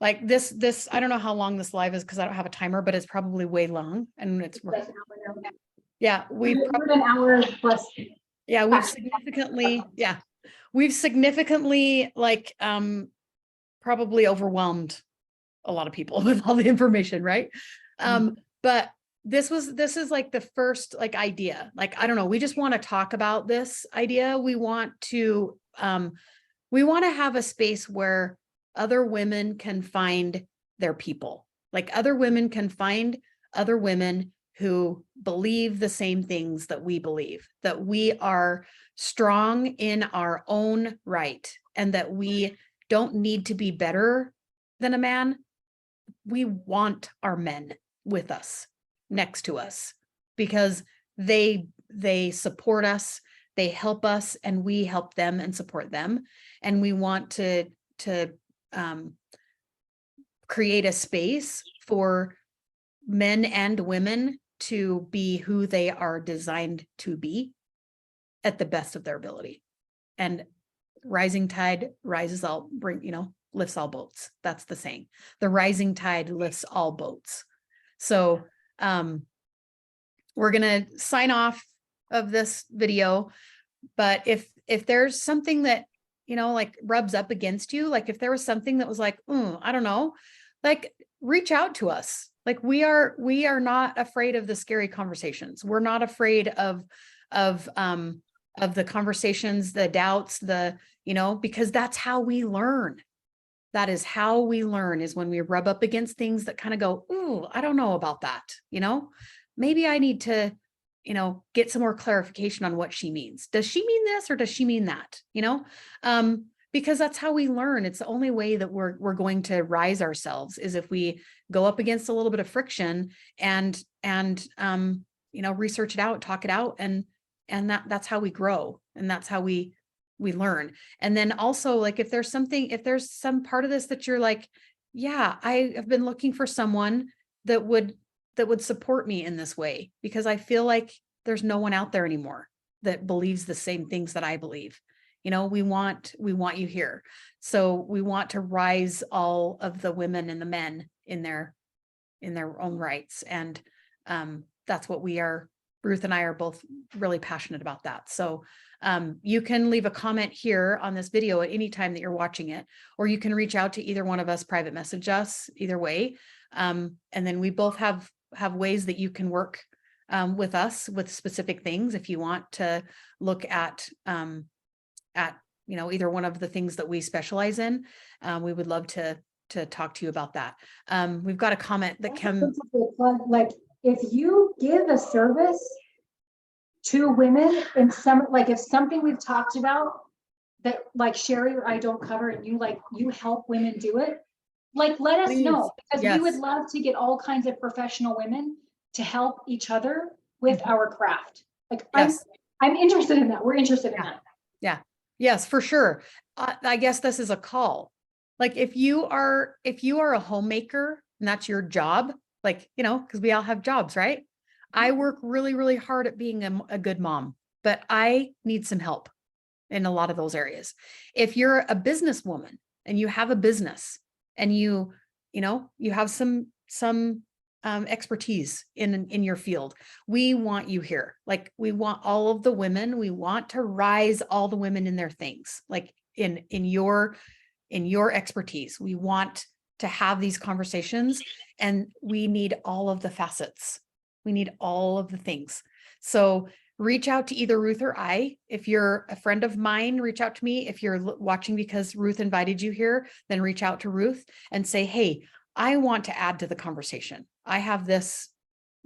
like this, I don't know how long this live is because I don't have a timer, but it's probably way long and it's yeah, We're an hour plus. yeah, we've significantly like probably overwhelmed a lot of people with all the information, right? But this is like the first like idea. Like, I don't know, we just want to talk about this idea. We want to have a space where other women can find their people. Like other women can find other women who believe the same things that we believe, that we are strong in our own right, and that we don't need to be better than a man. We want our men with us, next to us, because they support us, they help us, and we help them and support them. And we want to create a space for men and women to be who they are designed to be at the best of their ability. And rising tide rises all, lifts all boats. That's the saying. The rising tide lifts all boats. So we're going to sign off of this video. But if there's something that, like rubs up against you, like if there was something that was like, I don't know, like reach out to us. Like we are not afraid of the scary conversations. We're not afraid of the conversations, the doubts, because that's how we learn. That is how we learn, is when we rub up against things that kind of go, ooh, I don't know about that. Maybe I need to, get some more clarification on what she means. Does she mean this or does she mean that? Because that's how we learn. It's the only way that we're going to rise ourselves, is if we go up against a little bit of friction and research it out, talk it out, and that's how we grow, and that's how we learn. And then also, like, if there's some part of this that you're like, yeah, I have been looking for someone that would support me in this way, because I feel like there's no one out there anymore that believes the same things that I believe. We want you here. So we want to rise all of the women and the men in their own rights. And that's what we are. Ruth and I are both really passionate about that. So you can leave a comment here on this video at any time that you're watching it, or you can reach out to either one of us, private message us, either way. And then we both have ways that you can work with us with specific things. If you want to look at either one of the things that we specialize in, we would love to talk to you about that. We've got a comment that like, if you give a service to women in if something we've talked about that like Sherry or I don't cover, and you help women do it, like let us know, because we would love to get all kinds of professional women to help each other with our craft. Like I'm interested in that. We're interested in that. Yeah. Yes, for sure. I guess this is a call. Like if you are a homemaker and that's your job, like, because we all have jobs, right? I work really, really hard at being a good mom, but I need some help in a lot of those areas. If you're a businesswoman and you have a business and you have some expertise in your field, we want you here. Like we want all of the women, we want to rise all the women in their things, like in your expertise. We want to have these conversations, and we need all of the facets. We need all of the things. So reach out to either Ruth or I. If you're a friend of mine, reach out to me. If you're watching because Ruth invited you here, then reach out to Ruth and say, hey, I want to add to the conversation. I have this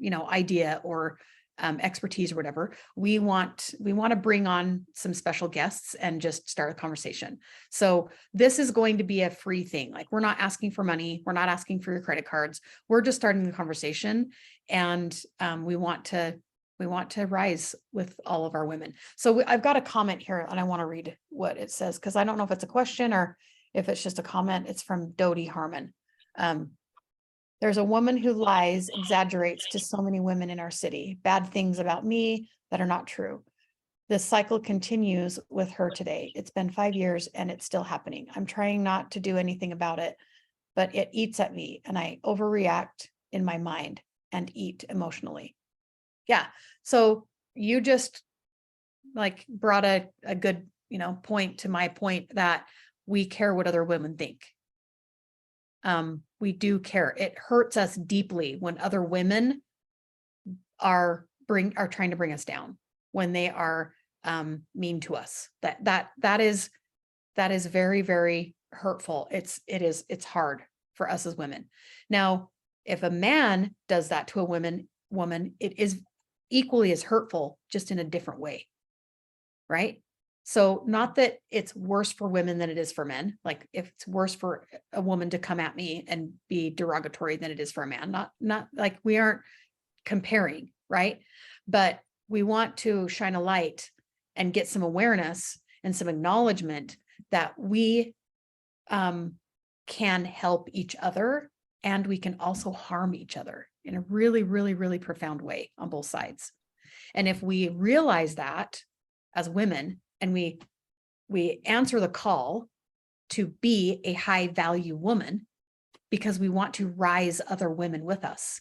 idea or expertise or whatever. We want to bring on some special guests and just start a conversation. So this is going to be a free thing. Like, we're not asking for money. We're not asking for your credit cards. We're just starting the conversation. And we want to rise with all of our women. So I've got a comment here and I want to read what it says, because I don't know if it's a question or if it's just a comment. It's from Dodie Harmon. There's a woman who lies, exaggerates to so many women in our city, bad things about me that are not true. This cycle continues with her today. It's been 5 years and it's still happening. I'm trying not to do anything about it, but it eats at me and I overreact in my mind and eat emotionally. Yeah. So you just like brought a good, point to my point that we care what other women think. We do care. It hurts us deeply when other women are trying to bring us down, when they are mean to us. That is very, very hurtful. It's hard for us as women. Now, if a man does that to a woman, it is equally as hurtful, just in a different way. Right? So not that it's worse for women than it is for men. Like, if it's worse for a woman to come at me and be derogatory than it is for a man, not like, we aren't comparing, right? But we want to shine a light and get some awareness and some acknowledgement that we can help each other, and we can also harm each other in a really, really, really profound way on both sides. And if we realize that as women, and we answer the call to be a high value woman because we want to rise other women with us,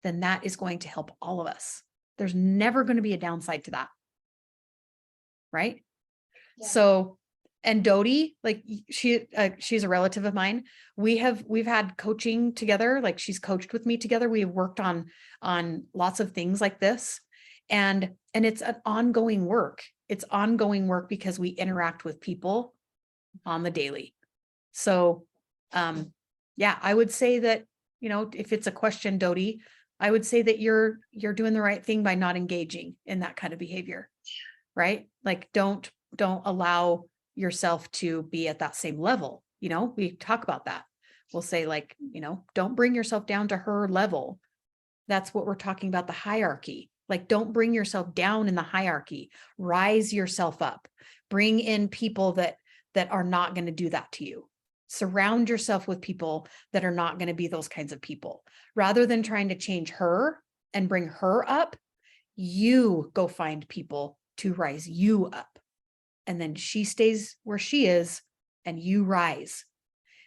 then that is going to help all of us. There's never going to be a downside to that. Right? Yeah. So, and Dodie, like, she's a relative of mine. We've had coaching together. Like, she's coached with me together. We have worked on lots of things like this. And it's an ongoing work. It's ongoing work because we interact with people on the daily. So, yeah, I would say that, if it's a question, Dodie, I would say that you're doing the right thing by not engaging in that kind of behavior, right? Like, don't allow yourself to be at that same level. We talk about that. We'll say, like, don't bring yourself down to her level. That's what we're talking about, the hierarchy. Like, don't bring yourself down in the hierarchy. Rise yourself up. Bring in people that are not going to do that to you. Surround yourself with people that are not going to be those kinds of people. Rather than trying to change her and bring her up, you go find people to rise you up. And then she stays where she is and you rise.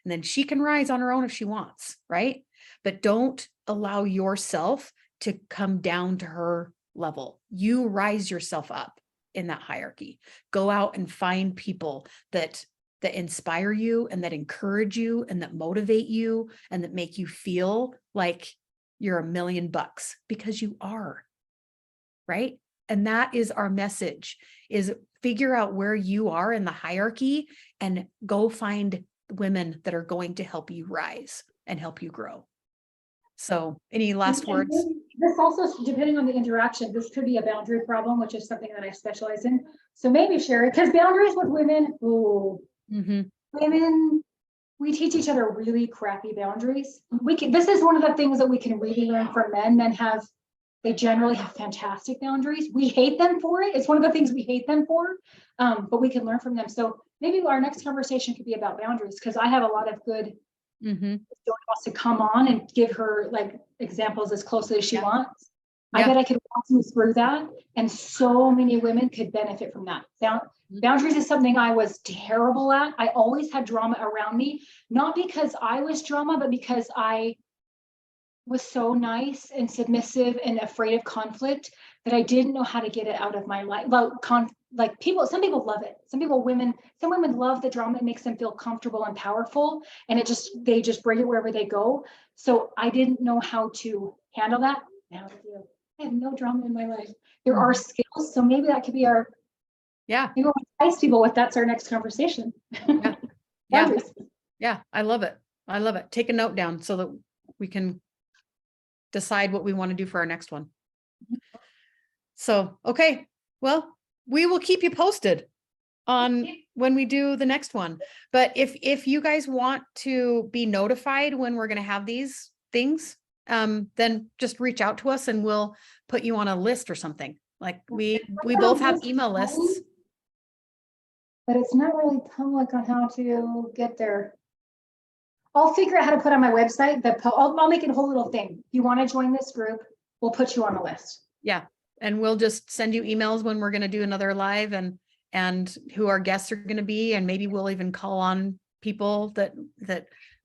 And then she can rise on her own if she wants, right? But don't allow yourself to come down to her level. You rise yourself up in that hierarchy. Go out and find people that inspire you and that encourage you and that motivate you and that make you feel like you're $1,000,000, because you are, right? And that is our message, is figure out where you are in the hierarchy and go find women that are going to help you rise and help you grow. So, any last words? This also, depending on the interaction, this could be a boundary problem, which is something that I specialize in. So maybe Sherry, because boundaries with women, women, we teach each other really crappy boundaries. This is one of the things that we can really learn from men. They generally have fantastic boundaries. We hate them for it. It's one of the things we hate them for, but we can learn from them. So maybe our next conversation could be about boundaries, because I have a lot of good. Jody wants to come on and give her like examples as closely as she wants. I bet I could walk you through that, and so many women could benefit from that. Boundaries is something I was terrible at. I always had drama around me, not because I was drama, but because I was so nice and submissive and afraid of conflict that I didn't know how to get it out of my life. Some people love it. Some women love the drama. It makes them feel comfortable and powerful, and they just bring it wherever they go. So I didn't know how to handle that. Now I do. I have no drama in my life. There are skills, so maybe that could be our. Maybe we'll entice people with. That's our next conversation. Yeah, I love it. Take a note down so that we can decide what we want to do for our next one. So, okay, well, we will keep you posted on when we do the next one. But if you guys want to be notified when we're going to have these things, then just reach out to us and we'll put you on a list or something. Like we both have email lists. But it's not really public on how to get there. I'll figure out how to put on my website, I'll make it a whole little thing. If you want to join this group, we'll put you on a list. Yeah. And we'll just send you emails when we're going to do another live and who our guests are going to be. And maybe we'll even call on people that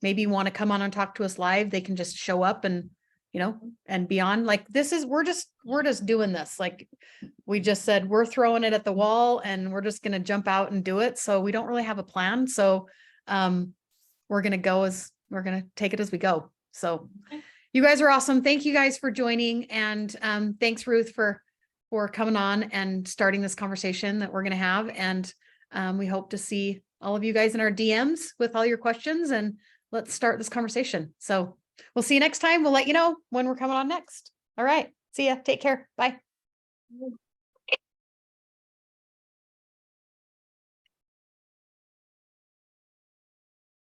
maybe want to come on and talk to us live. They can just show up and, and beyond. Like we're just doing this. Like we just said, we're throwing it at the wall and we're just going to jump out and do it. So we don't really have a plan. So, we're going to take it as we go. So you guys are awesome. Thank you guys for joining. And, thanks Ruth for coming on and starting this conversation that we're going to have. And, we hope to see all of you guys in our DMs with all your questions, and let's start this conversation. So we'll see you next time. We'll let you know when we're coming on next. All right. See ya. Take care. Bye.